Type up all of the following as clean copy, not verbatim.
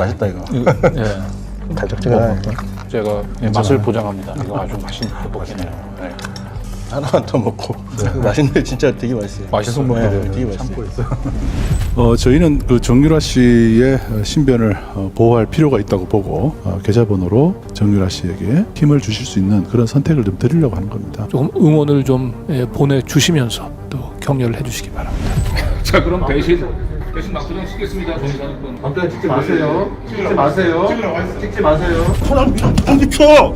맛있다 이거. 예. 달짝지근하네. 제가 맛을 보장합니다. 이거 아주 맛있는 떡볶이네요. 네. 하나만 더 먹고. 맛있는데 진짜 되게 맛있어요. 맛있어 네, 보여요. 되게 맛있어요. 저희는 그 정유라 씨의 신변을 보호할 필요가 있다고 보고 계좌번호로 정유라 씨에게 힘을 주실 수 있는 그런 선택을 좀 드리려고 하는 겁니다. 조금 응원을 좀 보내주시면서 또 격려를 해주시기 바랍니다. 자, 그럼 대신 막부장 찍겠습니다. 막부장 찍지 마세요. 찍지 마세요. 찍지 마세요. 손안 비켜!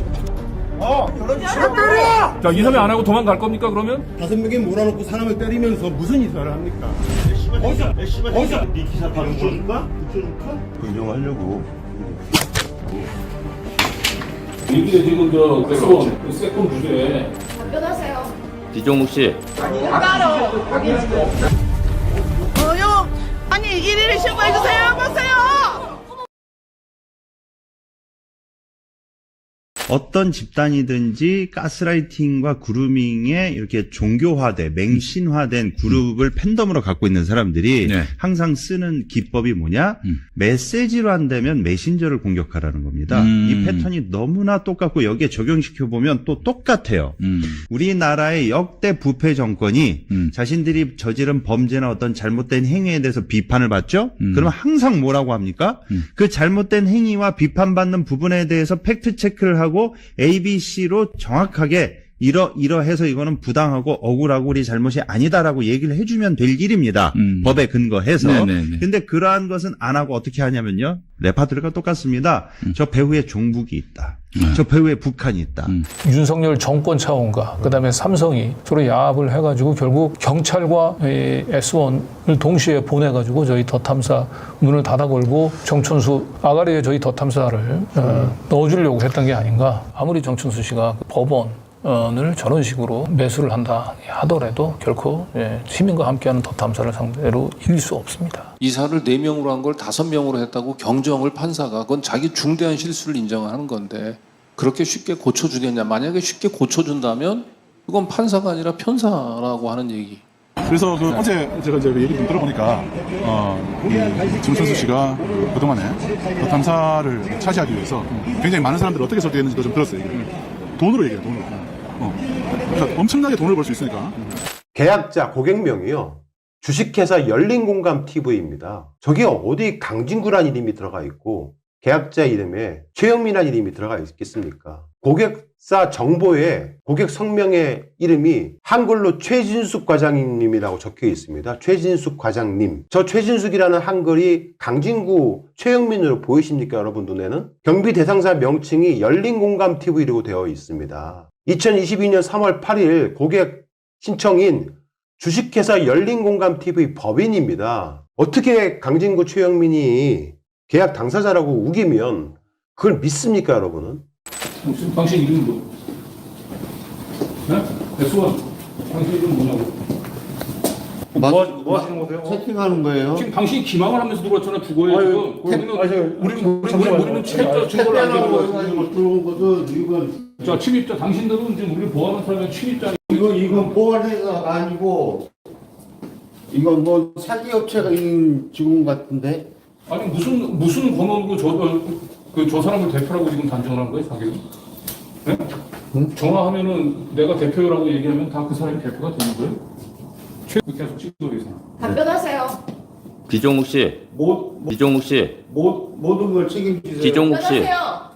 자, 이사회 안 하고 도망갈 겁니까 그러면? 5명이 몰아놓고 사람을 때리면서 무슨 이사를 합니까? 어디서 네 기사 바로 붙여줄까? 인정하려고. 이게 지금 세컨 주제에 답변하세요. 비종욱 씨. 아니 1일 신고해주세요. 보세요. 어떤 집단이든지 가스라이팅과 그루밍에 이렇게 종교화돼 맹신화된 그룹을 팬덤으로 갖고 있는 사람들이 네. 항상 쓰는 기법이 뭐냐? 메시지로 한다면 메신저를 공격하라는 겁니다. 이 패턴이 너무나 똑같고 여기에 적용시켜보면 또 똑같아요. 우리나라의 역대 부패 정권이 자신들이 저지른 범죄나 어떤 잘못된 행위에 대해서 비판을 받죠? 그러면 항상 뭐라고 합니까? 그 잘못된 행위와 비판받는 부분에 대해서 팩트체크를 하고 ABC로 정확하게 이러해서 이거는 부당하고 억울하고 우리 잘못이 아니다라고 얘기를 해주면 될 일입니다. 법에 근거해서. 네네네. 근데 그러한 것은 안 하고 어떻게 하냐면요. 레파토리가 똑같습니다. 저 배후에 종북이 있다. 저 배후에 북한이 있다. 윤석열 정권 차원과 그다음에 삼성이 서로 야합을 해가지고 결국 경찰과 S1을 동시에 보내가지고 저희 더 탐사 문을 닫아 걸고 정춘수 아가리에 저희 더 탐사를 넣어주려고 했던 게 아닌가. 아무리 정춘수 씨가 법원을 저런 식으로 매수를 한다 하더라도 결코 시민과 함께하는 더 탐사를 상대로 이길 수 없습니다. 이사를 4명으로 한 걸 5명으로 했다고 경정을 판사가 그건 자기 중대한 실수를 인정하는 건데 그렇게 쉽게 고쳐주겠냐. 만약에 쉽게 고쳐준다면 그건 판사가 아니라 편사라고 하는 얘기. 그래서 어제 제가 이제 얘기 좀 들어보니까 정천수 씨가 그동안에 더 탐사를 차지하기 위해서 굉장히 많은 사람들이 어떻게 설득했는지도 좀 들었어요. 돈으로 얘기해요. 돈으로. 그러니까 엄청나게 돈을 벌 수 있으니까. 계약자 고객명이요. 주식회사 열린공감TV입니다. 저게 어디 강진구란 이름이 들어가 있고 계약자 이름에 최영민이라는 이름이 들어가 있겠습니까? 고객사 정보에 고객 성명의 이름이 한글로 최진숙 과장님이라고 적혀 있습니다. 최진숙 과장님. 저 최진숙이라는 한글이 강진구 최영민으로 보이십니까? 여러분 눈에는? 경비 대상자 명칭이 열린공감TV라고 되어 있습니다. 2022년 3월 8일 고객 신청인 주식회사 열린공감TV 법인입니다. 어떻게 강진구 최영민이 계약 당사자라고 우기면 그걸 믿습니까, 여러분은? 당신 이름이 뭐? 네? S1. 당신 이름 뭐냐고? 뭐 하시는 거세요? 채팅하는 거예요? 지금 당신이 기망을 하면서 들어왔잖아, 주거에 지금. 우리는 침입자 증거를 안 되는 거예요. 들어온 것은 이건 자, 침입자, 당신들은 지금 우리를 보호하는 사람이 침입자. 이건 보안회사가 아니고 이건 뭐 사기업체가 있는 직원 같은데? 아니, 무슨 권한으로 저 사람을 대표라고 지금 단정을 한 거예요, 자기는? 네? 전화하면은 내가 대표라고 얘기하면 다 그 사람이 대표가 되는 거예요? 계속 찍고 계세요. 답변하세요. 비종욱 씨. 비종욱 씨. 모든 걸 책임지세요. 비종욱 씨. 답변하세요.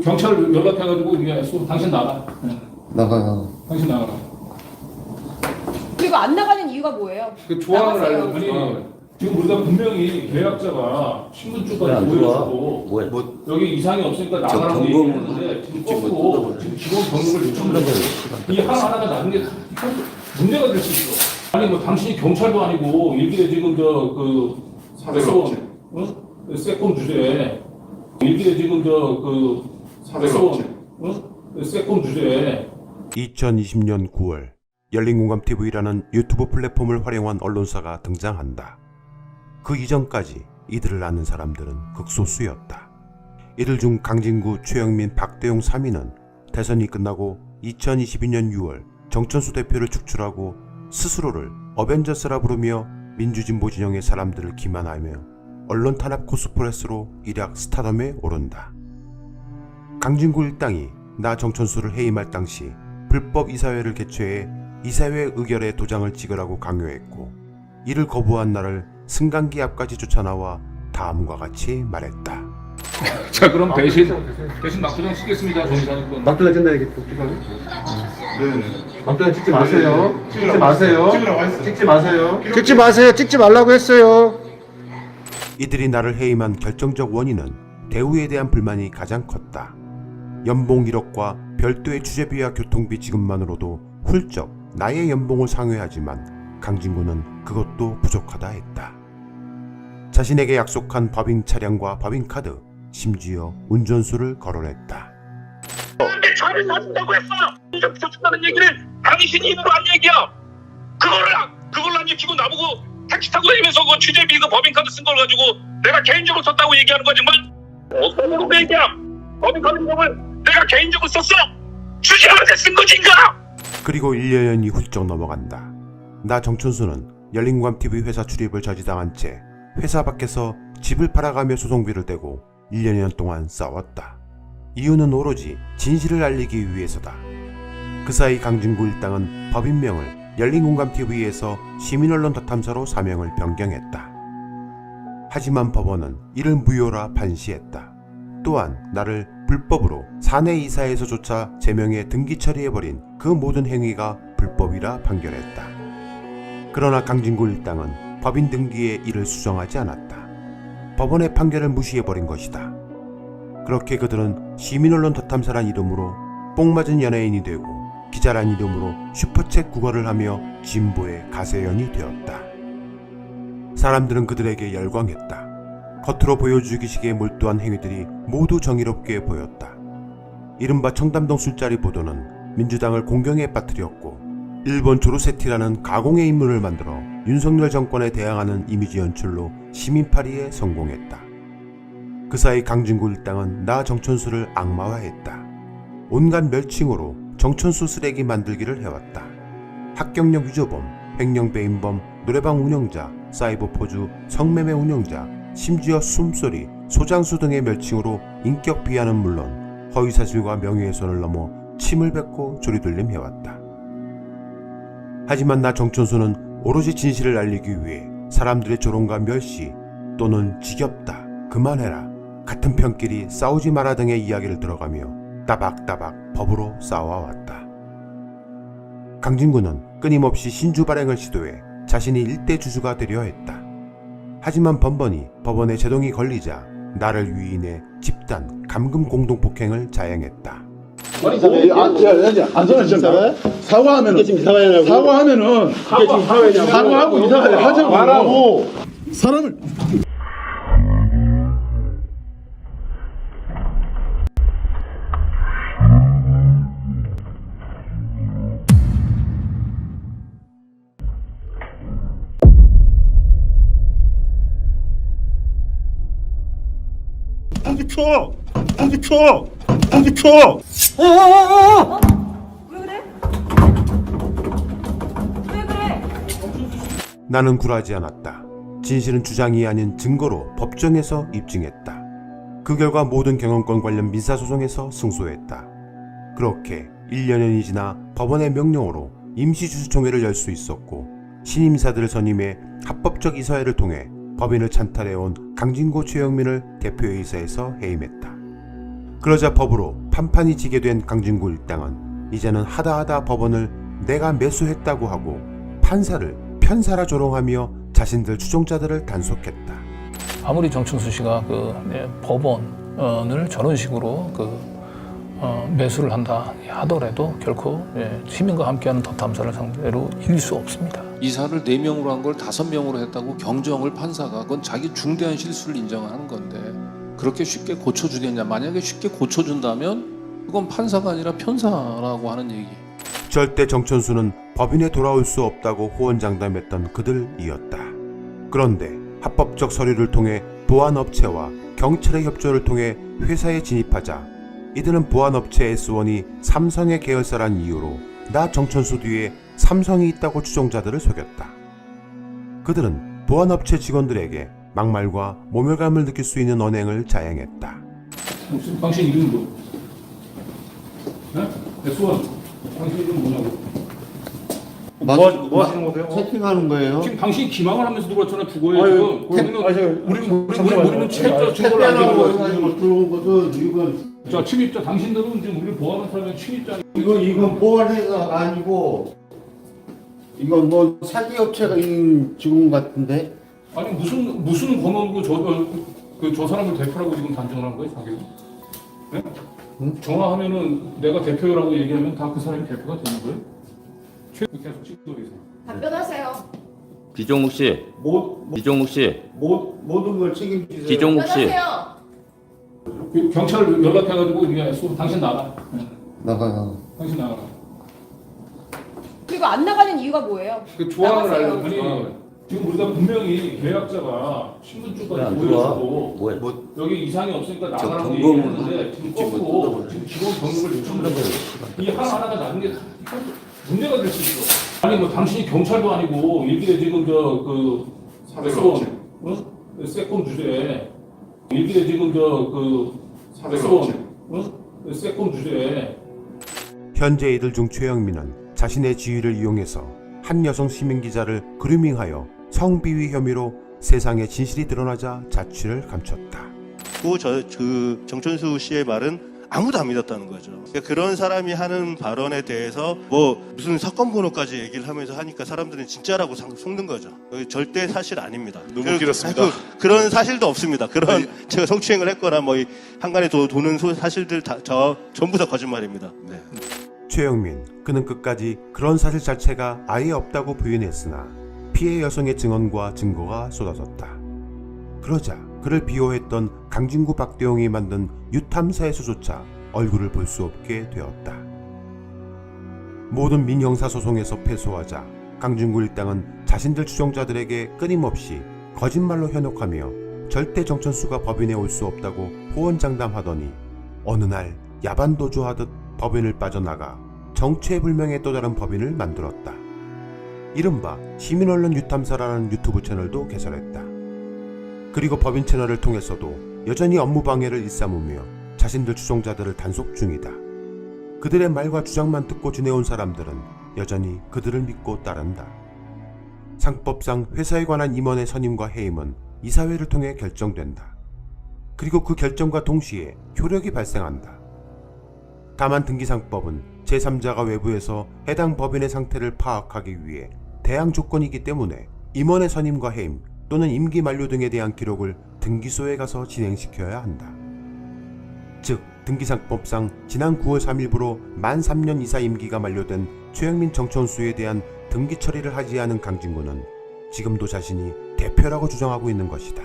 경찰 연락해가지고 그냥 당신 나가. 나가요. 당신 나가라. 그리고 안 나가는 이유가 뭐예요? 그 조항을 나가세요. 알려주니 지금 우리가 분명히 계약자가 신분증까지 보여주고 여기 이상이 없으니까 나가라고 얘기했는데 지금 꺾고 지금 직원 경력을 요청을 했어요. 이 하나하나가 나중에 문제가 될 수 있어. 아니 뭐 당신이 경찰도 아니고 일기에 지금 세컨 주제에 일기에 지금 세컨 주제에 2020년 9월 열린공감TV라는 유튜브 플랫폼을 활용한 언론사가 등장한다. 그 이전까지 이들을 아는 사람들은 극소수였다. 이들 중 강진구, 최영민, 박대용 3인은 대선이 끝나고 2022년 6월 정천수 대표를 축출하고 스스로를 어벤져스라 부르며 민주진보 진영의 사람들을 기만하며 언론 탄압 코스프레스로 일약 스타덤에 오른다. 강진구 일당이 나 정천수를 해임할 당시 불법 이사회를 개최해 이사회 의결에 도장을 찍으라고 강요했고, 이를 거부한 나를 승강기 앞까지 쫓아나와 다음과 같이 말했다. 자, 그럼 대신 막도장 찍겠습니다, 정의사님권. 막도장 찍나 이게 찍어요? 네. 막도장 찍지 마세요. 찍지 마세요. 찍지 마세요. 찍지 마세요. 찍지 말라고 했어요. 이들이 나를 해임한 결정적 원인은 대우에 대한 불만이 가장 컸다. 연봉 1억과 별도의 주재비와 교통비 지급만으로도 훌쩍 나의 연봉을 상회하지만 강진구는 그것도 부족하다 했다. 자신에게 약속한 법인 차량과 법인 카드, 심지어 운전수를 거론했다. 근데 차를 사준다고 했어. 운전 사준다는 얘기를 당신이 입으로 한 얘기야. 그걸 안 지키고 나보고 택시 타고 다니면서 그 주재비 그 법인카드 쓴 걸 가지고 내가 개인적으로 썼다고 얘기하는 거지 뭐. 어떤 거 얘기야? 법인카드 이름을 내가 개인적으로 썼어. 주재한테 쓴 거지인가? 그리고 1년이 훌쩍 넘어간다. 나 정천수는 열린공감TV 회사 출입을 저지당한 채 회사 밖에서 집을 팔아가며 소송비를 떼고 1년 동안 싸웠다. 이유는 오로지 진실을 알리기 위해서다. 그 사이 강진구 일당은 법인명을 열린공감TV에서 시민언론 닷탐사로 사명을 변경했다. 하지만 법원은 이를 무효라 판시했다. 또한 나를 불법으로 사내 이사에서조차 제명에 등기 처리해버린 그 모든 행위가 불법이라 판결했다. 그러나 강진구 일당은 법인 등기에 이를 수정하지 않았다. 법원의 판결을 무시해버린 것이다. 그렇게 그들은 시민언론 덧탐사란 이름으로 뽕맞은 연예인이 되고 기자란 이름으로 슈퍼챗 구걸을 하며 진보의 가세연이 되었다. 사람들은 그들에게 열광했다. 겉으로 보여주기식에 몰두한 행위들이 모두 정의롭게 보였다. 이른바 청담동 술자리 보도는 민주당을 공경에 빠뜨렸고, 일본 조르세티라는 가공의 인물을 만들어 윤석열 정권에 대항하는 이미지 연출로 시민파리에 성공했다. 그 사이 강진구 일당은 나 정천수를 악마화했다. 온갖 멸칭으로 정천수 쓰레기 만들기를 해왔다. 합격력 위조범, 횡령배임범, 노래방 운영자, 사이버 포주, 성매매 운영자, 심지어 숨소리, 소장수 등의 멸칭으로 인격 비하는 물론 허위사실과 명예훼손을 넘어 침을 뱉고 조리돌림해왔다. 하지만 나 정천수는 오로지 진실을 알리기 위해 사람들의 조롱과 멸시 또는 지겹다, 그만해라, 같은 편끼리 싸우지 마라 등의 이야기를 들어가며 따박따박 법으로 싸워왔다. 강진구는 끊임없이 신주 발행을 시도해 자신이 일대 주주가 되려 했다. 하지만 번번이 법원에 제동이 걸리자 나를 위인해 집단 감금 공동폭행을 자행했다. 안전한 진짜 사과하면은 사과하고 이사를 하자고 말하고 사람을 공기 쳐. 왜 그래? 왜 그래? 나는 굴하지 않았다. 진실은 주장이 아닌 증거로 법정에서 입증했다. 그 결과 모든 경영권 관련 민사소송에서 승소했다. 그렇게 1년이 지나 법원의 명령으로 임시주주총회를 열 수 있었고, 신임사들을 선임해 합법적 이사회를 통해 법인을 찬탈해온 강진구 최영민을 대표이사에서 해임했다. 그러자 법으로 판판이 지게 된 강진구 일당은 이제는 하다하다 법원을 내가 매수했다고 하고 판사를 편사라 조롱하며 자신들 추종자들을 단속했다. 아무리 정천수 씨가 법원을 저런 식으로 매수를 한다 하더라도 결코 시민과 함께하는 덧탐사를 상대로 이길 수 없습니다. 이사를 4명으로 한 걸 5명으로 했다고 경정을 판사가, 그건 자기 중대한 실수를 인정하는 건데 그렇게 쉽게 고쳐주겠냐. 만약에 쉽게 고쳐준다면 그건 판사가 아니라 편사라고 하는 얘기. 절대 정천수는 법인에 돌아올 수 없다고 호언장담했던 그들이었다. 그런데 합법적 서류를 통해 보안업체와 경찰의 협조를 통해 회사에 진입하자 이들은 보안업체 S1이 삼성의 계열사란 이유로 나 정천수 뒤에 삼성이 있다고 추종자들을 속였다. 그들은 보안업체 직원들에게 막말과 모멸감을 느낄 수 있는 언행을 자행했다. 무슨 당신 이름이 뭐? 네? S1. 당신 이름 뭐냐고? 뭐 하시는 거세요? 채팅하는 거예요? 지금 당신이 기망을 하면서 들어왔잖아요. 국어에 지금. 우리는 채자 증거를 안 되는 거예요. 들어온 것은 이건 자, 침입자 당신들은 지금 우리를 보호하는 사람이 침입자. 이건 보안회사가 아니고 이건 뭐 사기 업체가 인 직원 같은데. 아니 무슨 권한으로 저 사람을 대표라고 지금 단정을 한 거예요, 자기가? 네? 전화하면은 내가 대표라고 얘기하면 다 그 사람이 대표가 되는 거예요? 계속 찍고 계세요. 답변하세요. 비종욱 씨, 비종욱 씨, 모든 걸 책임지세요. 비종욱 씨, 답변하세요. 경찰 연락해가지고 그냥 당신 나가. 나가요. 당신 나가라. 그리고 안 나가는 이유가 뭐예요? 그 조항을 나가세요. 알려면 지금 우리가 분명히 계약자가 신분증까지 보여주고 여기 이상이 없으니까 나가라고 얘기했는데 지금 꺾고 지금 직원 경력을 요청을 하고 이 하나하나가 나중에 문제가 될 수 있어. 아니 뭐 당신이 경찰도 아니고 일길에 지금 그 세컨 주제에 일길에 지금 세컨 주제에 현재 이들 중 최영민은 자신의 지위를 이용해서 한 여성 시민 기자를 그루밍하여 성비위 혐의로 세상에 진실이 드러나자 자취를 감췄다. 그 정천수 씨의 말은 아무도 안 믿었다는 거죠. 그러니까 그런 사람이 하는 발언에 대해서 뭐 무슨 사건 번호까지 얘기를 하면서 하니까 사람들은 진짜라고 속는 거죠. 절대 사실 아닙니다. 너무 길었습니다. 그런 사실도 없습니다. 그런 제가 성추행을 했거나 뭐 한간에 도는 사실들 전부 다 거짓말입니다. 네. 최영민, 그는 끝까지 그런 사실 자체가 아예 없다고 부인했으나 피해 여성의 증언과 증거가 쏟아졌다. 그러자 그를 비호했던 강진구 박대용이 만든 유탐사에서조차 얼굴을 볼 수 없게 되었다. 모든 민형사소송에서 패소하자 강진구 일당은 자신들 추종자들에게 끊임없이 거짓말로 현혹하며 절대 정천수가 법인에 올 수 없다고 호언장담하더니 어느 날 야반도주하듯 법인을 빠져나가 정체불명의 또 다른 법인을 만들었다. 이른바 시민언론 유탐사라는 유튜브 채널도 개설했다. 그리고 법인 채널을 통해서도 여전히 업무 방해를 일삼으며 자신들 추종자들을 단속 중이다. 그들의 말과 주장만 듣고 지내온 사람들은 여전히 그들을 믿고 따른다. 상법상 회사에 관한 임원의 선임과 해임은 이사회를 통해 결정된다. 그리고 그 결정과 동시에 효력이 발생한다. 다만 등기상법은 제3자가 외부에서 해당 법인의 상태를 파악하기 위해 대항 조건이기 때문에 임원의 선임과 해임 또는 임기 만료 등에 대한 기록을 등기소에 가서 진행시켜야 한다. 즉 등기상법상 지난 9월 3일부로 만 3년 이사 임기가 만료된 최영민 정천수에 대한 등기 처리를 하지 않은 강진구는 지금도 자신이 대표라고 주장하고 있는 것이다.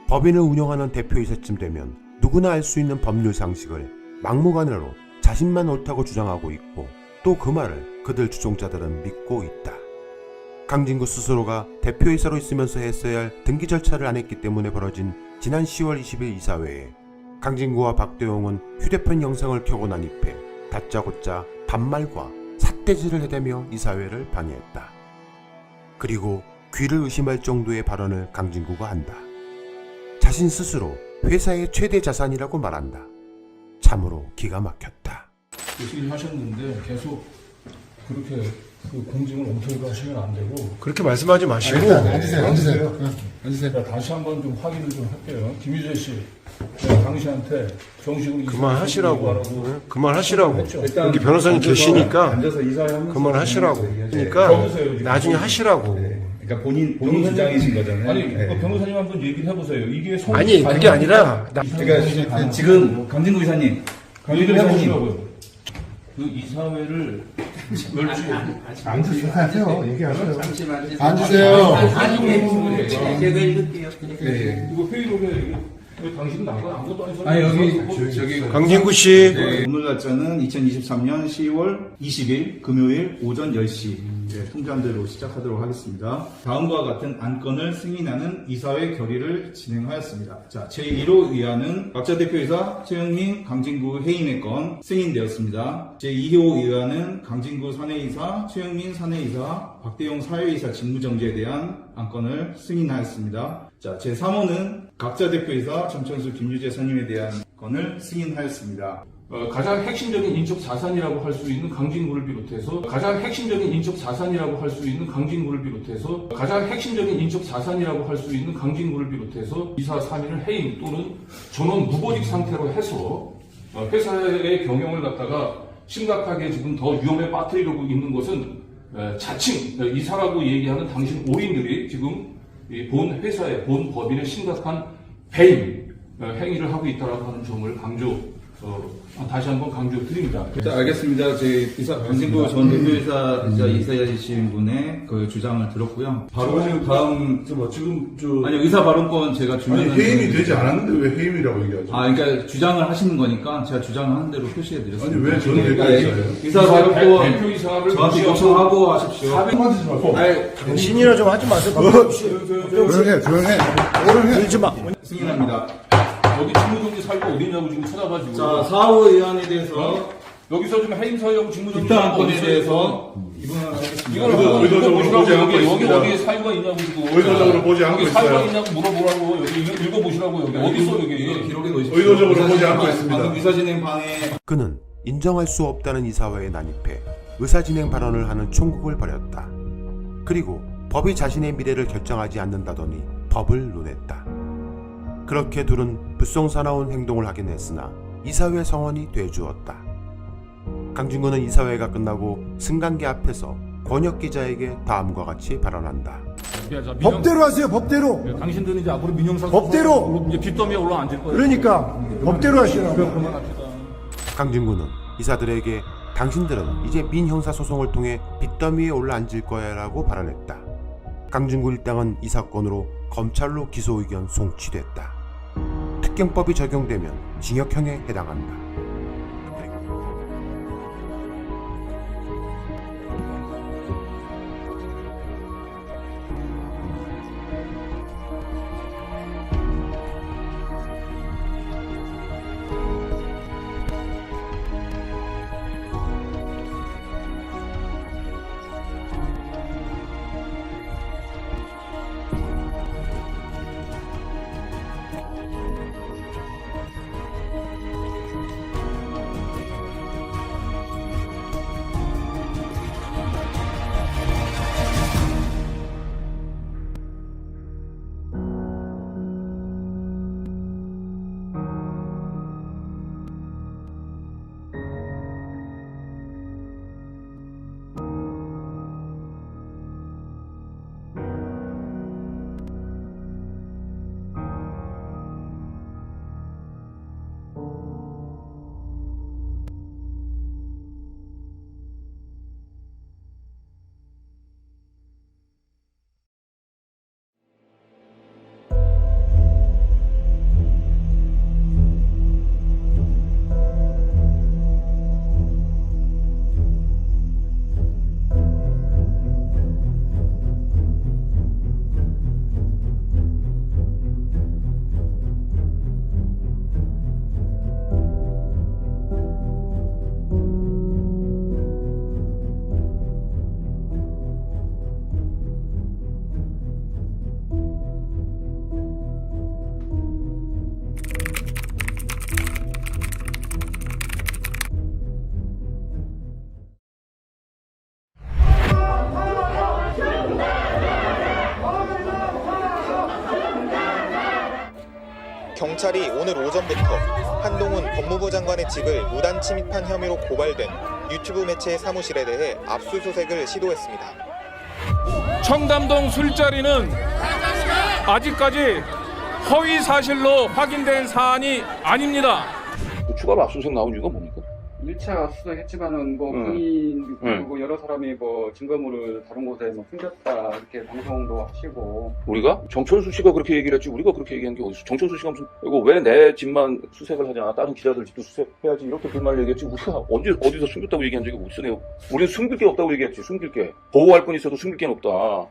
법인을 운영하는 대표이사쯤 되면 누구나 알 수 있는 법률 상식을 막무가내로 자신만 옳다고 주장하고 있고 또 그 말을 그들 추종자들은 믿고 있다. 강진구 스스로가 대표이사로 있으면서 했어야 할 등기 절차를 안 했기 때문에 벌어진 지난 10월 20일 이사회에 강진구와 박대용은 휴대폰 영상을 켜고 난입해 다짜고짜 반말과 삿대질을 해대며 이사회를 방해했다. 그리고 귀를 의심할 정도의 발언을 강진구가 한다. 자신 스스로 회사의 최대 자산이라고 말한다. 참으로 기가 막혔다. 열심히 하셨는데 계속 그렇게 그 공직을 엉터리로 하시면 안 되고 그렇게 말씀하지 마시고 앉으세요. 자, 다시 한번 좀 확인을 좀 할게요. 김유재 씨, 내가 당신한테 정식으로 그만하시라고. 여기 변호사님 계시니까 그만하시라고. 그러니까 나중에 하시라고. 그러니까 본인 주장이신 거잖아요. 아니 변호사님 한번 얘기를 해보세요. 이게 아니 그게 아니라 그러니까 지금 강진구 이사님, 강진구 이사님 그 이사회를 앉으세요. 얘기하세요. 앉으세요. 이거 회의록에 왜 당신 나가 아무것도 안 아니 여기 저기 강진구 씨. 오늘 날짜는 2023년 10월 20일 금요일 오전 10시. 통장대로 시작하도록 하겠습니다. 다음과 같은 안건을 승인하는 이사회 결의를 진행하였습니다. 자, 제1호 의안은 각자 대표이사 최영민 강진구 해임의 건 승인되었습니다. 제2호 의안은 강진구 사내이사 최영민 사내이사 박대용 사회이사 직무정지에 대한 안건을 승인하였습니다. 자, 제3호는 각자 대표이사 정천수 김유재 선임에 대한 건을 승인하였습니다. 가장 핵심적인 인적 자산이라고 할 수 있는 강진구를 비롯해서 가장 핵심적인 인적 자산이라고 할 수 있는 강진구를 비롯해서 가장 핵심적인 인적 자산이라고 할 수 있는 강진구를 비롯해서 이사 3인을 해임 또는 전원 무보직 상태로 해서 회사의 경영을 갖다가 심각하게 지금 더 위험에 빠뜨리려고 있는 것은 자칭 이사라고 얘기하는 당신 오인들이 지금 본 회사의 본 법인의 심각한 배임 행위를 하고 있다라고 하는 점을 다시 한번 강조드립니다. 자, 알겠습니다. 제 강진구 전 대표이사 이사이신 분의 그 주장을 들었고요. 바로 다음 아니 의사 발언권 제가 주면 해임이 되지 않았는데 왜 해임이라고 얘기하죠? 그러니까 주장을 하시는 거니까 제가 주장하는 대로 표시해 드렸습니다. 아니 왜 저는 대표이사예요? 의사 발언권 대표이사를 저한테 요청하고 하십시오. 신이라 좀 하지 마세요. 조용해. 들지 마. 승인합니다. 여기 직무정지 살고 어디냐고 지금 찾아가지고. 자, 4호 의안에 대해서 여기서 지금 해임 사유하고 직무정지 입당 안건에 대해서 이분은 이걸 의도적으로 보지 않고 여기 있습니다. 어디에 사유가 있냐고 지금. 의도적으로 보지 않고 여기 사유가 있어요. 있냐고 물어보라고 여기 읽어보시라고 여기 어디 있어 여기. 기록에 놓으십시오. 의도적으로 보지 않고 있습니다. 방금 의사진행 방해 그는 인정할 수 없다는 이사회에 난입해 의사진행 발언을 하는 총국을 벌였다. 그리고 법이 자신의 미래를 결정하지 않는다더니 법을 논했다. 그렇게 둘은 불성사나운 행동을 하긴 했으나 이사회 성원이 돼주었다. 강진구는 이사회가 끝나고 승강기 앞에서 권혁 기자에게 다음과 같이 발언한다. 법대로 하세요. 법대로. 당신들은 이제 앞으로 민영사 법대로. 이제 빚더미에 올라앉을 거예요. 그러니까 법대로 하시라고. 강진구는 이사들에게 당신들은 이제 민형사 소송을 통해 빚더미에 올라앉을 거야 라고 발언했다. 강진구 일당은 이 사건으로 검찰로 기소 의견 송치됐다. 특경법이 적용되면 징역형에 해당한다. 경찰이 오늘 오전부터 한동훈 법무부 장관의 집을 무단 침입한 혐의로 고발된 유튜브 매체의 사무실에 대해 압수수색을 시도했습니다. 청담동 술자리는 아직까지 허위 사실로 확인된 사안이 아닙니다. 추가로 압수수색 나온 이유가 뭡니까? 1차 수사했지만은 뭐 부인 그리고 여러 사람이 뭐 증거물을 다른 곳에 뭐 숨겼다 이렇게 방송도 하시고. 우리가? 정천수 씨가 그렇게 얘기를 했지 우리가 그렇게 얘기한 게 어딨어. 정천수 씨가 무슨 이거 왜 내 집만 수색을 하냐 다른 기자들 집도 수색해야지 이렇게 그 말을 얘기했지 우리가 어디서 숨겼다고 얘기한 적이 어딨어. 우리는 숨길 게 없다고 얘기했지. 숨길 게 보호할 건 있어도 숨길 게 없다.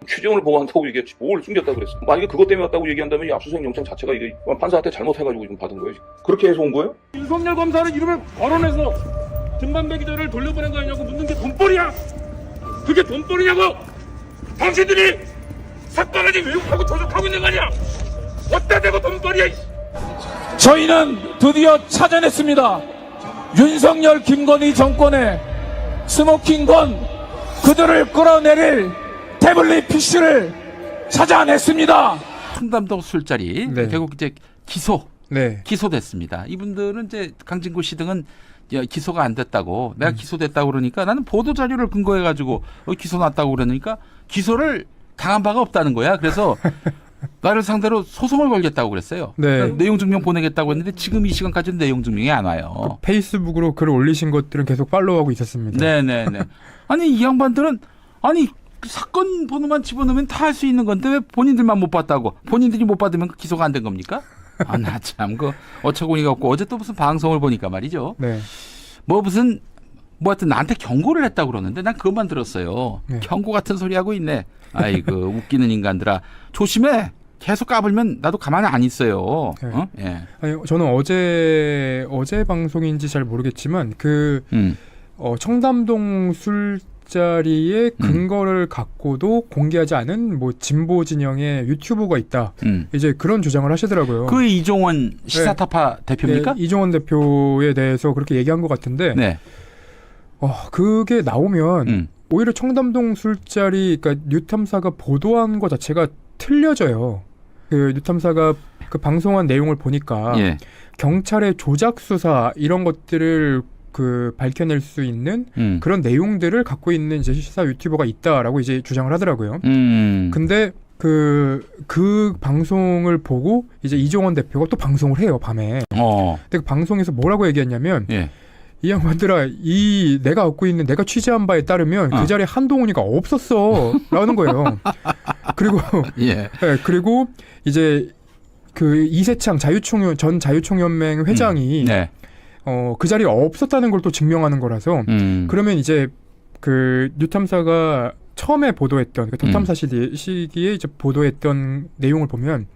취재원을 보호한다고 얘기했지 뭘 숨겼다고 그랬어. 만약에 그것 때문에 왔다고 얘기한다면 이 압수수색 영장 자체가 이게 판사한테 잘못해가지고 지금 받은 거예요. 그렇게 해서 온 거예요? 윤석열 검사는 이름을 거론해서 등반배 기자를 돌려보낸 거 아니냐고 묻는 게 돈벌이야. 그게 돈벌이냐고. 당신들이 사건을 지금 왜곡하고 조작하고 있는 거 아니야. 어디다 대고 돈벌이야. 저희는 드디어 찾아냈습니다. 윤석열 김건희 정권의 스모킹건 그들을 끌어내릴 태블릿 PC를 찾아냈습니다. 청담동 술자리 결국 이제 기소됐습니다. 이분들은 이제 강진구 씨 등은 기소가 안 됐다고 내가 기소됐다고 그러니까 나는 보도 자료를 근거해 가지고 기소 났다고 그러니까 기소를 당한 바가 없다는 거야. 그래서 나를 상대로 소송을 걸겠다고 그랬어요. 내용 증명 보내겠다고 했는데 지금 이 시간까지는 내용 증명이 안 와요. 페이스북으로 글을 올리신 것들은 계속 팔로우하고 있었습니다. 네네네. 아니 이 양반들은 아니 사건 번호만 집어넣으면 다 할 수 있는 건데 왜 본인들만 못 봤다고? 본인들이 못 받으면 기소가 안 된 겁니까? 아, 나 참 그 어처구니가 없고 어제 또 무슨 방송을 보니까 말이죠. 뭐 하여튼 나한테 경고를 했다고 그러는데 난 그것만 들었어요. 경고 같은 소리 하고 있네. 아이고 웃기는 인간들아 조심해. 계속 까불면 나도 가만히 안 있어요. 아니, 저는 어제 방송인지 잘 모르겠지만 청담동 술자리의 근거를 갖고도 공개하지 않은 뭐 진보 진영의 유튜버가 있다. 이제 그런 주장을 하시더라고요. 그 이종원 시사타파 대표입니까? 이종원 대표에 대해서 그렇게 얘기한 것 같은데. 그게 나오면 오히려 청담동 술자리, 그러니까 뉴탐사가 보도한 것 자체가 틀려져요. 그 뉴탐사가 그 방송한 내용을 보니까 경찰의 조작 수사 이런 것들을 밝혀낼 수 있는 그런 내용들을 갖고 있는 이제 시사 유튜버가 있다라고 이제 주장을 하더라고요. 근데 그 방송을 보고 이제 이종원 대표가 또 방송을 해요, 밤에. 근데 그 방송에서 뭐라고 얘기했냐면 이 양반들아, 내가 갖고 있는 내가 취재한 바에 따르면 그 자리에 한동훈이가 없었어 라는 거예요. 그리고 그리고 이제 그 이세창 전 자유총연맹 회장이 그 자리에 없었다는 걸 또 증명하는 거라서 그러면 이제 그 뉴탐사가 처음에 보도했던 더탐사 시기에 이제 보도했던 내용을 보면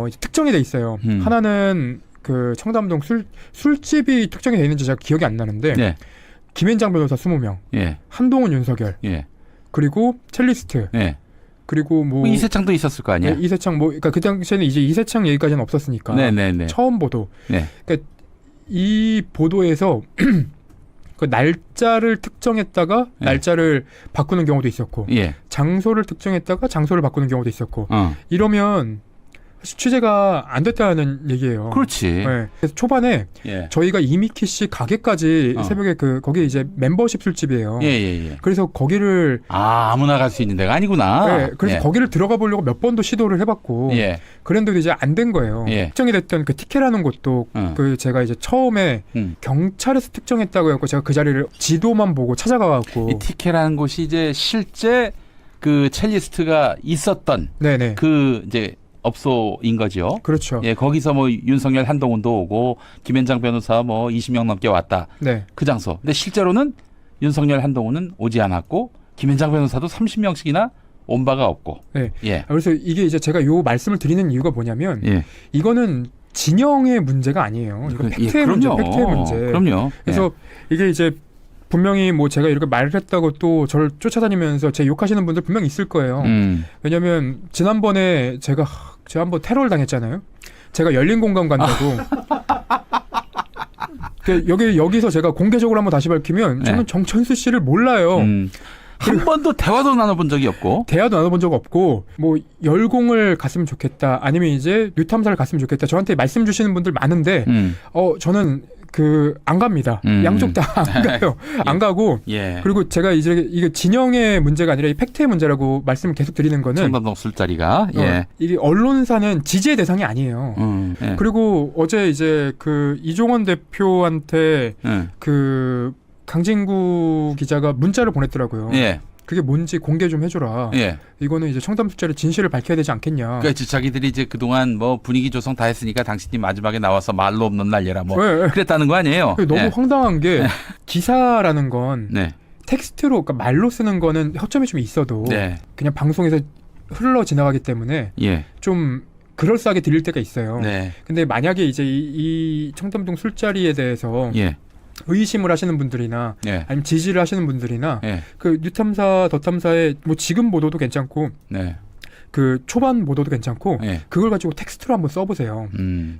이제 특정이 돼 있어요. 하나는 그 청담동 술집이 특정이 돼 있는지 제가 기억이 안 나는데 김앤장 변호사 20명, 한동훈 윤석열, 그리고 첼리스트, 그리고 뭐 이세창도 있었을 거 아니야? 이세창 그러니까 그 당시에는 이제 이세창 얘기까지는 없었으니까 처음 보도. 그러니까 이 보도에서 그 날짜를 특정했다가 날짜를 바꾸는 경우도 있었고, 장소를 특정했다가 장소를 바꾸는 경우도 있었고, 이러면 취재가 안 됐다는 얘기예요. 그렇지. 그래서 초반에 저희가 이미키 씨 가게까지 새벽에 거기 이제 멤버십 술집이에요. 그래서 거기를 아무나 갈 수 있는 데가 아니구나. 그래서 거기를 들어가 보려고 몇 번도 시도를 해봤고, 그런데도 이제 안 된 거예요. 특정이 됐던 그 티켓라는 곳도 제가 이제 처음에 경찰에서 특정했다고 해서 제가 그 자리를 지도만 보고 찾아가갖고 이 티켓라는 곳이 이제 실제 그 첼리스트가 있었던 그 이제 업소인 거죠. 그렇죠. 거기서 뭐 윤석열 한동훈도 오고 김앤장 변호사 뭐 20명 넘게 왔다. 그 장소. 근데 실제로는 윤석열 한동훈은 오지 않았고 김앤장 변호사도 30명씩이나 온 바가 없고. 그래서 이게 이제 제가 요 말씀을 드리는 이유가 뭐냐면 이거는 진영의 문제가 아니에요. 이거 팩트의 문제, 팩트의 문제. 그럼요. 그래서 이게 이제 분명히 뭐 제가 이렇게 말을 했다고 또 저를 쫓아다니면서 제 욕하시는 분들 분명히 있을 거예요. 왜냐면 지난번에 제가 한번 테러를 당했잖아요. 제가 열린 공감 간다고. 여기서 제가 공개적으로 한번 다시 밝히면 저는 정천수 씨를 몰라요. 한 번도 대화도 나눠본 적이 없고. 대화도 나눠본 적 없고, 뭐 열공을 갔으면 좋겠다, 아니면 이제 뉴탐사를 갔으면 좋겠다, 저한테 말씀 주시는 분들 많은데 저는 안 갑니다. 양쪽 다 안 가요. 안 가고. 예. 그리고 제가 이제 이게 진영의 문제가 아니라 이 팩트의 문제라고 말씀을 계속 드리는 거는 청담동 술자리가 예. 이게 언론사는 지지의 대상이 아니에요. 예. 그리고 어제 이제 그 이종원 대표한테 그 강진구 기자가 문자를 보냈더라고요. 예. 그게 뭔지 공개 좀 해줘라. 예. 이거는 이제 청담 술자리 진실을 밝혀야 되지 않겠냐. 그러니까 자기들이 이제 그동안 뭐 분위기 조성 다 했으니까 당신이 마지막에 나와서 말로 없는 날려라 뭐 네. 그랬다는 거 아니에요? 너무 예. 황당한 게 기사라는 건 네. 텍스트로 그러니까 말로 쓰는 거는 허점이 좀 있어도 네. 그냥 방송에서 흘러 지나가기 때문에 예. 좀 그럴싸하게 들릴 때가 있어요. 네. 근데 만약에 이제 이 청담동 술자리에 대해서 예. 의심을 하시는 분들이나 예. 아니면 지지를 하시는 분들이나 예. 그 뉴탐사 더탐사의 뭐 지금 보도도 괜찮고 네. 그 초반 보도도 괜찮고 예. 그걸 가지고 텍스트로 한번 써보세요.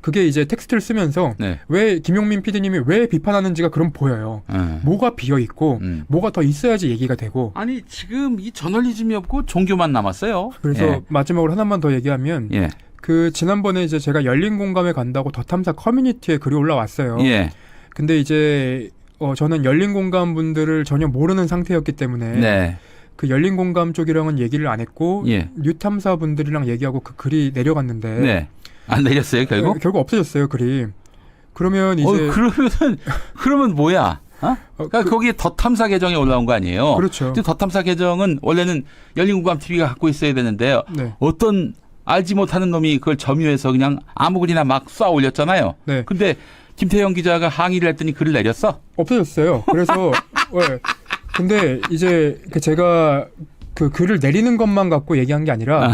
그게 이제 텍스트를 쓰면서 네. 왜 김용민 PD님이 왜 비판하는지가 그럼 보여요. 뭐가 비어 있고 뭐가 더 있어야지 얘기가 되고. 아니 지금 이 저널리즘이 없고 종교만 남았어요. 그래서 예. 마지막으로 하나만 더 얘기하면 예. 그 지난번에 이제 제가 열린 공감에 간다고 더탐사 커뮤니티에 글이 올라왔어요. 예. 근데 이제 저는 열린 공감 분들을 전혀 모르는 상태였기 때문에 네. 그 열린 공감 쪽이랑은 얘기를 안 했고 예. 뉴탐사 분들이랑 얘기하고 그 글이 내려갔는데 네. 안 내렸어요 결국? 결국 없어졌어요 글이. 그러면 이제 그러면 뭐야? 그러니까 거기에 더 탐사 계정에 올라온 거 아니에요? 그렇죠. 근데 더 탐사 계정은 원래는 열린 공감 TV가 갖고 있어야 되는데요. 네. 어떤 알지 못하는 놈이 그걸 점유해서 그냥 아무 글이나 막 쏴 올렸잖아요. 네. 근데 김태형 기자가 항의를 했더니 글을 내렸어? 없어졌어요. 그래서 네. 근데 이제 제가 그 글을 내리는 것만 갖고 얘기한 게 아니라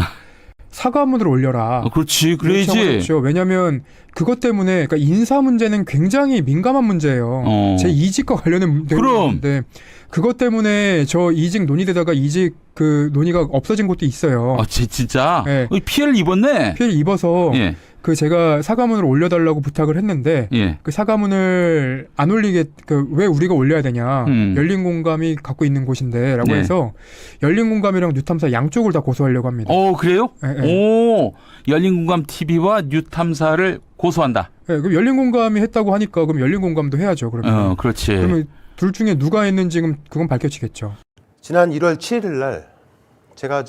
사과문을 올려라. 그렇지, 그래야지. 그렇죠. 왜냐하면 그것 때문에 그러니까 인사 문제는 굉장히 민감한 문제예요. 제 이직과 관련된 문제인데 그것 때문에 저 이직 논의되다가 이직 그 논의가 없어진 것도 있어요. 진짜? 네. 피해를 입었네. 피해를 입어서 예. 그 제가 사과문을 올려달라고 부탁을 했는데 예. 그 사과문을 안 올리게 왜 우리가 올려야 되냐 열린 공감이 갖고 있는 곳인데라고 네. 해서 열린 공감이랑 뉴탐사 양쪽을 다 고소하려고 합니다. 그래요? 네. 오, 열린 공감 TV와 뉴탐사를 고소한다. 네, 그럼 열린 공감이 했다고 하니까 그럼 열린 공감도 해야죠. 그러면. 그렇지. 그러면 둘 중에 누가 했는지 그건 밝혀지겠죠. 지난 1월 7일 날 제가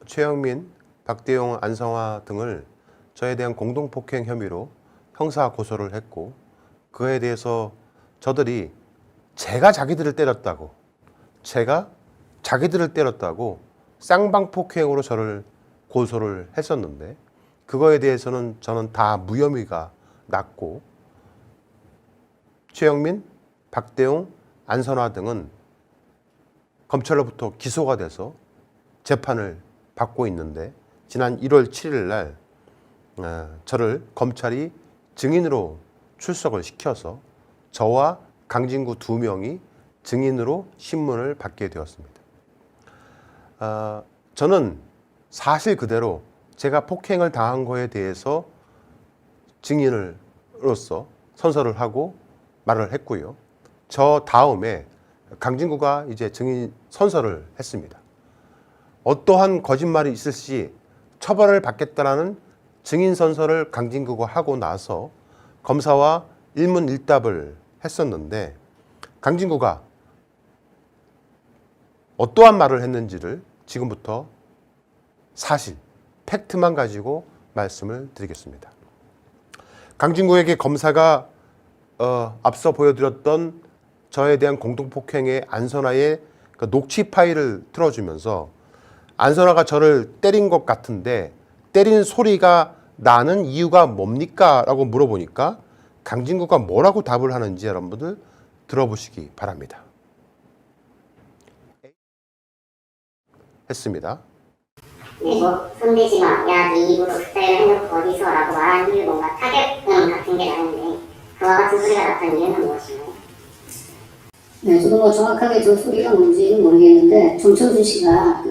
최영민, 박대용, 안성화 등을 저에 대한 공동폭행 혐의로 형사 고소를 했고 그에 대해서 저들이 제가 자기들을 때렸다고 쌍방폭행으로 저를 고소를 했었는데 그거에 대해서는 저는 다 무혐의가 났고 최영민, 박대용, 안선화 등은 검찰로부터 기소가 돼서 재판을 받고 있는데 지난 1월 7일 날 저를 검찰이 증인으로 출석을 시켜서 저와 강진구 2명이 증인으로 신문을 받게 되었습니다. 저는 사실 그대로 제가 폭행을 당한 거에 대해서 증인으로서 선서를 하고 말을 했고요. 저 다음에 강진구가 이제 증인 선서를 했습니다. 어떠한 거짓말이 있을 시 처벌을 받겠다라는 증인 선서를 강진구가 하고 나서 검사와 일문일답을 했었는데 강진구가 어떠한 말을 했는지를 지금부터 사실, 팩트만 가지고 말씀을 드리겠습니다. 강진구에게 검사가 앞서 보여드렸던 저에 대한 공동폭행의 안선화의 그 녹취 파일을 틀어주면서 안선화가 저를 때린 것 같은데 때린 소리가 나는 이유가 뭡니까? 라고 물어보니까 강진구가 뭐라고 답을 하는지 여러분들 들어보시기 바랍니다. 했습니다. 손대지 마. 야, 네 입으로 그따위를 해놓고 어디서? 라고 말하는 게 뭔가 타격감 같은 게 나는데 그와 같은 소리가 났던 이유는 무엇인가요? 네, 저도 정확하게 저 소리가 뭔지는 모르겠는데 정천수 씨가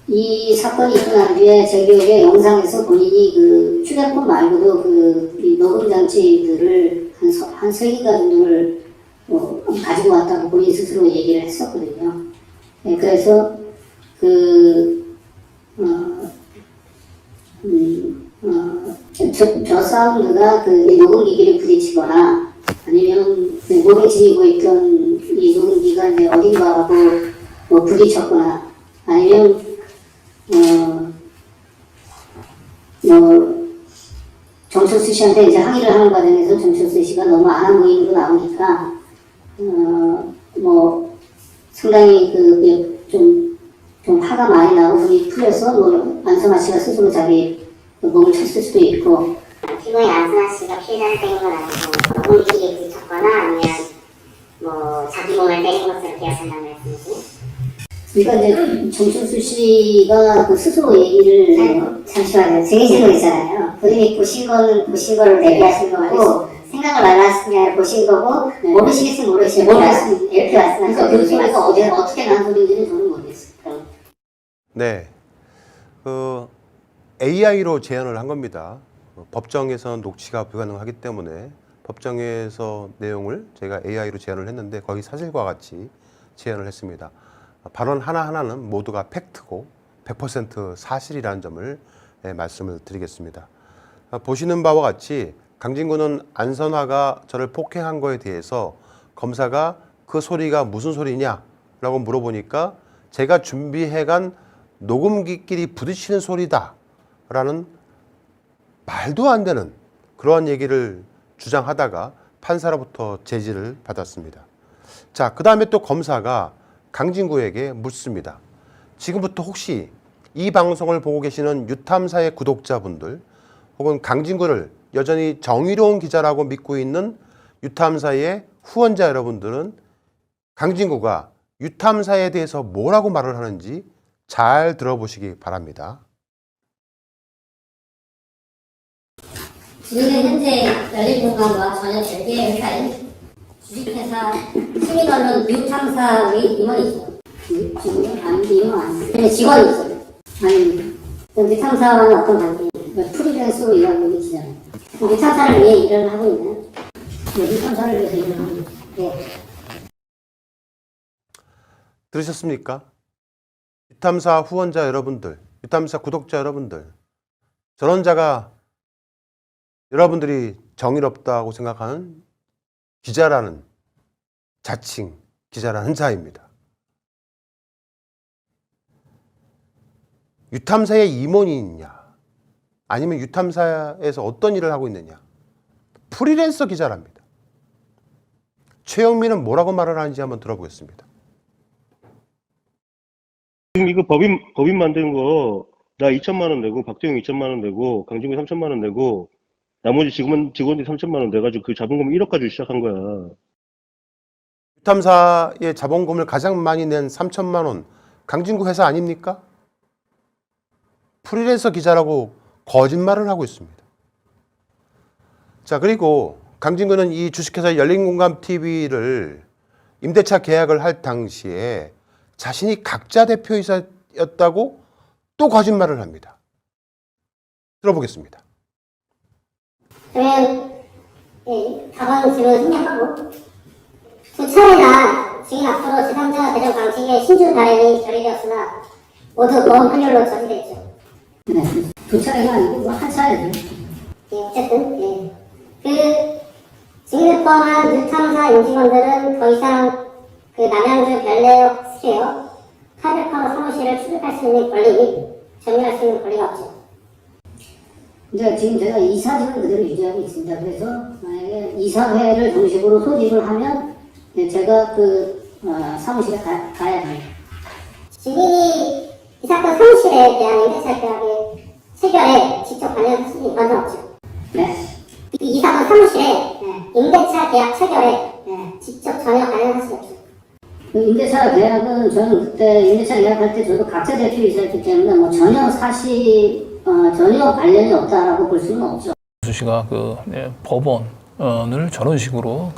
이 사건이 일어난 뒤에 제 기억에 영상에서 본인이 휴대폰 말고도 이 녹음 장치들을 한 3개가 정도를 가지고 왔다고 본인 스스로 얘기를 했었거든요. 네, 그래서 저 사운드가 녹음 기기를 부딪히거나 아니면 목에 지니고 있던 이 누군가가 이제 어딘가하고 뭐 부딪혔거나 아니면 정철수 씨한테 이제 항의를 하는 과정에서 정철수 씨가 너무 안한 모임으로 나오니까 상당히 좀 화가 많이 나고 분이 풀려서 안선아 씨가 스스로 자기 몸을 쳤을 수도 있고. 피고인 안선아 씨가 피해자를 때린 건 아니고 몸기에 부딪혔거나 아니면 자기 몸을 때린 것으로 기억한다는 말씀이지? 그러니까 이제 정철수 씨가 그 스스로 얘기를 잠시만요. 증인신고 있잖아요. 본인이 보신 거를 내비하신 거고 생각을 말하신 게 아니라 보신 거고 모르시겠으면 모르시겠어요. 이렇게 말씀하시는 그러니까 그 소리가 어떻게 난 소리인지는 저는 모르겠어요. 네. AI로 제안을 한 겁니다. 법정에서는 녹취가 불가능하기 때문에 법정에서 내용을 제가 AI로 제안을 했는데 거의 사실과 같이 제안을 했습니다. 발언 하나하나는 모두가 팩트고 100% 사실이라는 점을 말씀을 드리겠습니다. 보시는 바와 같이 강진구는 안선화가 저를 폭행한 거에 대해서 검사가 그 소리가 무슨 소리냐라고 물어보니까 제가 준비해간 녹음기끼리 부딪히는 소리다라는 말도 안 되는 그러한 얘기를 주장하다가 판사로부터 제지를 받았습니다. 자, 그 다음에 또 검사가 강진구에게 묻습니다. 지금부터 혹시 이 방송을 보고 계시는 유탐사의 구독자분들 혹은 강진구를 여전히 정의로운 기자라고 믿고 있는 유탐사의 후원자 여러분들은 강진구가 유탐사에 대해서 뭐라고 말을 하는지 잘 들어보시기 바랍니다. 지금은 현재 열린공감과 전혀 별개의 회사인 주식회사 승인언론 유탐사의 임원이죠. 지금 아니 임원 아니에요. 직원이죠. 아니 유탐사와는 어떤 관계? 프리랜서로 일하고 있는 기자예요. 유탐사를 위해 일을 하고 있는 유탐사를 위해서 일을 하고 있는. 네. 들으셨습니까? 유탐사 후원자 여러분들, 유탐사 구독자 여러분들, 저런 자가 여러분들이 정의롭다고 생각하는 기자라는 자칭 기자라는 자입니다. 유탐사의 임원이 있냐 아니면 유탐사에서 어떤 일을 하고 있느냐, 프리랜서 기자랍니다. 최영민은 뭐라고 말을 하는지 한번 들어보겠습니다. 지금 이거 법인 만드는 거 나 2천만 원 내고 박재용 2천만 원 내고 강진구 3천만 원 내고 나머지 직원들이 3천만 원 내가지고 그 자본금 1억 가지고 시작한 거야. 유탐사의 자본금을 가장 많이 낸 3천만 원 강진구 회사 아닙니까? 프리랜서 기자라고 거짓말을 하고 있습니다. 자, 그리고 강진구는 이 주식회사 열린공감TV를 임대차 계약을 할 당시에 자신이 각자 대표이사였다고 또 거짓말을 합니다. 들어보겠습니다. 그러면 다방 지금 생략하고 두 차례나 증인 앞으로 제3자 대전 방식의 신중 발행이 결의되었으나 모두 보험 판결로 저지됐죠. 네. 두 차례가 아니고 한 차례죠. 어쨌든 그 증인을 포함한 유탐사 임직원들은 더 이상 그 남양주 별내역 수레역 800화로 사무실을 출입할 수 있는 권리 및 점유할 수 있는 권리가 없죠. 근데 지금 제가 이사직을 그대로 유지하고 있습니다. 그래서 만약에 이사회를 정식으로 소집을 하면 제가 그 사무실에 가야 합니다. 증인이 이 사건 사무실에 대한 임대차 계약의 체결에 직접 관여할 수 있는 건 없죠. 네. 이 사건 사무실에 임대차 계약 체결에 직접 전혀 관여할 수 없죠. 그 임대차 계약은 저는 그때 임대차 계약할 때 저도 각자 대표이사였기 때문에 전혀 전혀 관련이 없다라고 볼 수는 없죠. 수 씨가 법원을 저런 식으로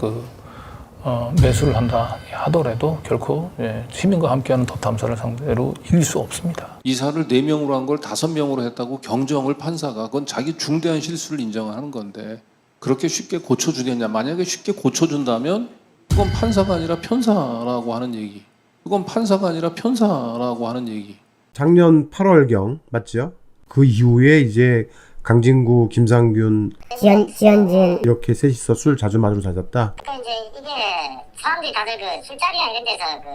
매수를 한다 하더라도 결코 시민과 함께하는 더 탐사를 상대로 이길 수 없습니다. 이사를 4명으로 한 걸 5명으로 했다고 경정을 판사가 그건 자기 중대한 실수를 인정하는 건데 그렇게 쉽게 고쳐주겠냐. 만약에 쉽게 고쳐준다면 그건 판사가 아니라 편사라고 하는 얘기. 그건 판사가 아니라 편사라고 하는 얘기. 작년 8월경 맞죠? 그 이후에 이제 강진구, 김상균, 지현진 이렇게 셋이서 술 자주 마시러 다녔다. 이제 이게 사람들이 다들 그 술자리나 이런 데서 그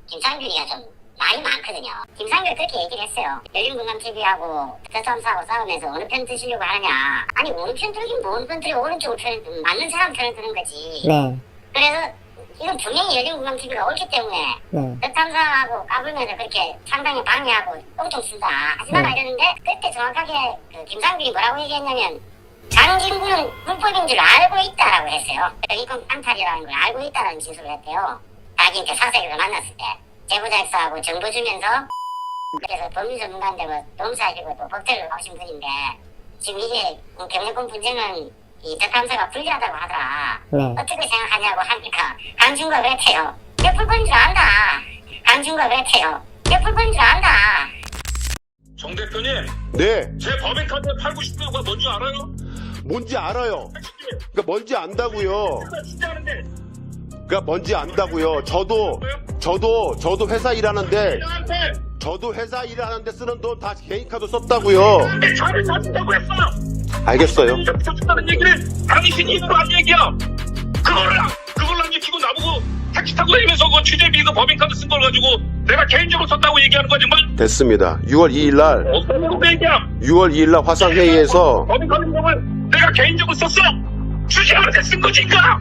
김상균이가 좀 말이 많거든요. 김상균이 그렇게 얘기를 했어요. 열린공감TV하고 대탐사하고 싸우면서 어느 편 드시려고 하느냐. 아니 어느 편 들긴 뭐 어느 편 들이 오른쪽 편 맞는 사람 편을 드는 거지. 네. 그래서 이건 분명히 열린공감TV가 옳기 때문에 대탐사하고 까불면서 그렇게 상당히 방해하고 꽁통 쓴다 하지 마라 이러는데 그때 정확하게 그 김상균이 뭐라고 얘기했냐면 장진구는 불법인 줄 알고 있다라고 했어요. 인권 안탈이라는 걸 알고 있다라는 진술을 했대요. 자기한테 사색을 만났을 때 제보자엑스하고 정보 주면서 그래서 법률 전문가인데 뭐 농사이고 또 법대를 나오신 분인데 지금 이게 경영권 분쟁은 이 대탐사가 불리하다고 하더라. 어떻게 생각하냐고 하니까 강준구가 그랬대요. 내 불법인 줄 안다. 강준구가 그랬대요. 내 불법인 줄 안다. 정 대표님. 네. 제 법인카드 팔고 싶은 거 뭔지 알아요? 뭔지 알아요. 그러니까 뭔지 안다고요. 진짜 아는데. 그러니까 뭔지 안다고요. 저도 회사 일하는데 쓰는 돈 다 개인 카드 썼다고요. 근데 저를 사준다고 했어. 알겠어요. 사준다는 얘기를 당신이 입으로 한 얘기야. 그걸 안 지키고 나보고 택시 타고 다니면서 그 취재비 그 법인카드 쓴 걸 가지고 내가 개인적으로 썼다고 얘기하는 거지 뭐. 됐습니다. 6월 2일 날 화상 회의에서 법인카드 내용을 내가 개인적으로 썼어. 취재하는데 쓴 거지 인가.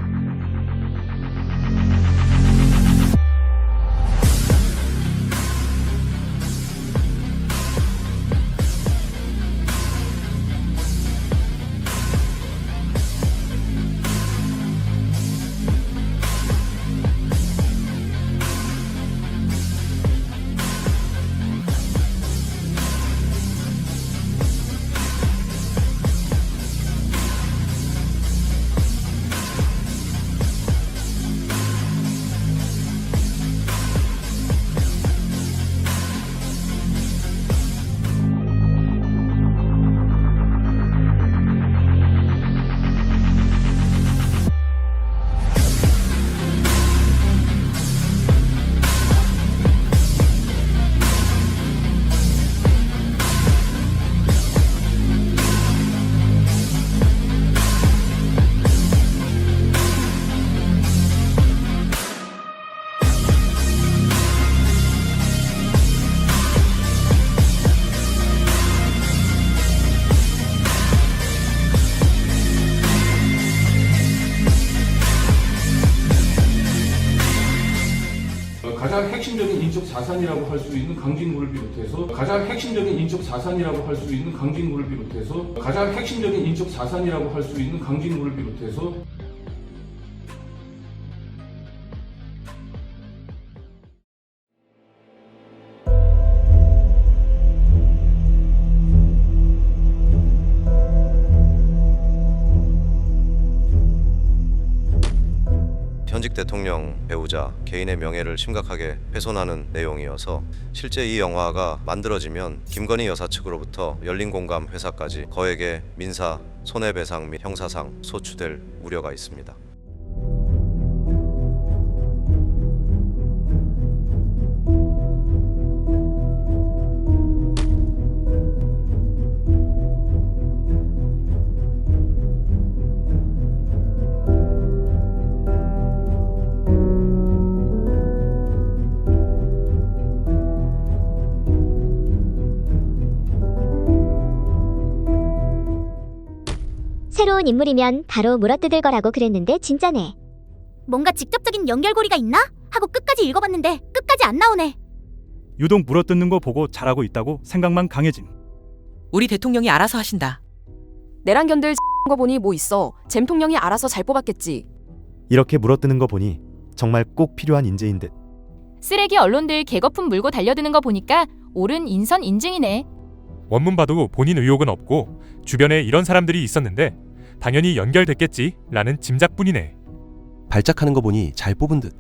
가장 핵심적인 인적 자산이라고 할 수 있는 강진구를 비롯해서 가장 핵심적인 인적 자산이라고 할 수 있는 강진구를 비롯해서 가장 핵심적인 인적 자산이라고 할 수 있는 강진구를 비롯해서 현직 대통령 배우자 개인의 명예를 심각하게 훼손하는 내용이어서 실제 이 영화가 만들어지면 김건희 여사 측으로부터 열린공감 회사까지 거액의 민사 손해배상 및 형사상 소추될 우려가 있습니다. 새로운 인물이면 바로 물어뜯을 거라고 그랬는데 진짜네. 뭔가 직접적인 연결고리가 있나? 하고 끝까지 읽어봤는데 끝까지 안 나오네. 유독 물어뜯는 거 보고 잘하고 있다고 생각만 강해짐. 우리 대통령이 알아서 하신다. 내랑 견들 거 보니 뭐 있어. 잼통령이 알아서 잘 뽑았겠지. 이렇게 물어뜯는 거 보니 정말 꼭 필요한 인재인 듯. 쓰레기 언론들 개거품 물고 달려드는 거 보니까 옳은 인선 인증이네. 원문 봐도 본인 의혹은 없고 주변에 이런 사람들이 있었는데 당연히 연결됐겠지 라는 짐작뿐이네. 발작하는 거 보니 잘 뽑은 듯.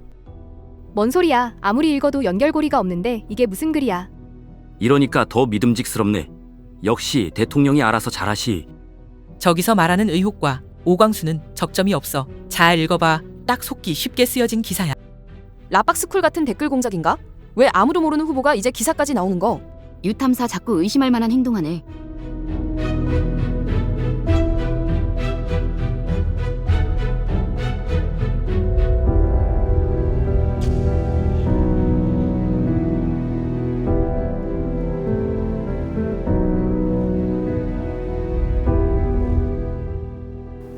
뭔 소리야. 아무리 읽어도 연결고리가 없는데 이게 무슨 글이야. 이러니까 더 믿음직스럽네. 역시 대통령이 알아서 잘하시. 저기서 말하는 의혹과 오광수는 적점이 없어. 잘 읽어봐. 딱 속기 쉽게 쓰여진 기사야. 라박스쿨 같은 댓글 공작인가? 왜 아무도 모르는 후보가 이제 기사까지 나오는 거? 유탐사 자꾸 의심할 만한 행동하네.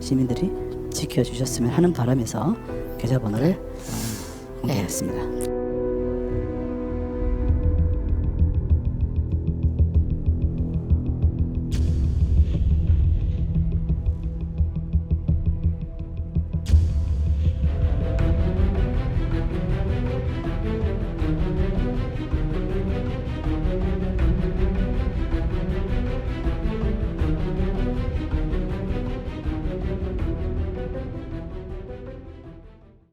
시민들이 지켜주셨으면 하는 바람에서 계좌번호를 공개했습니다.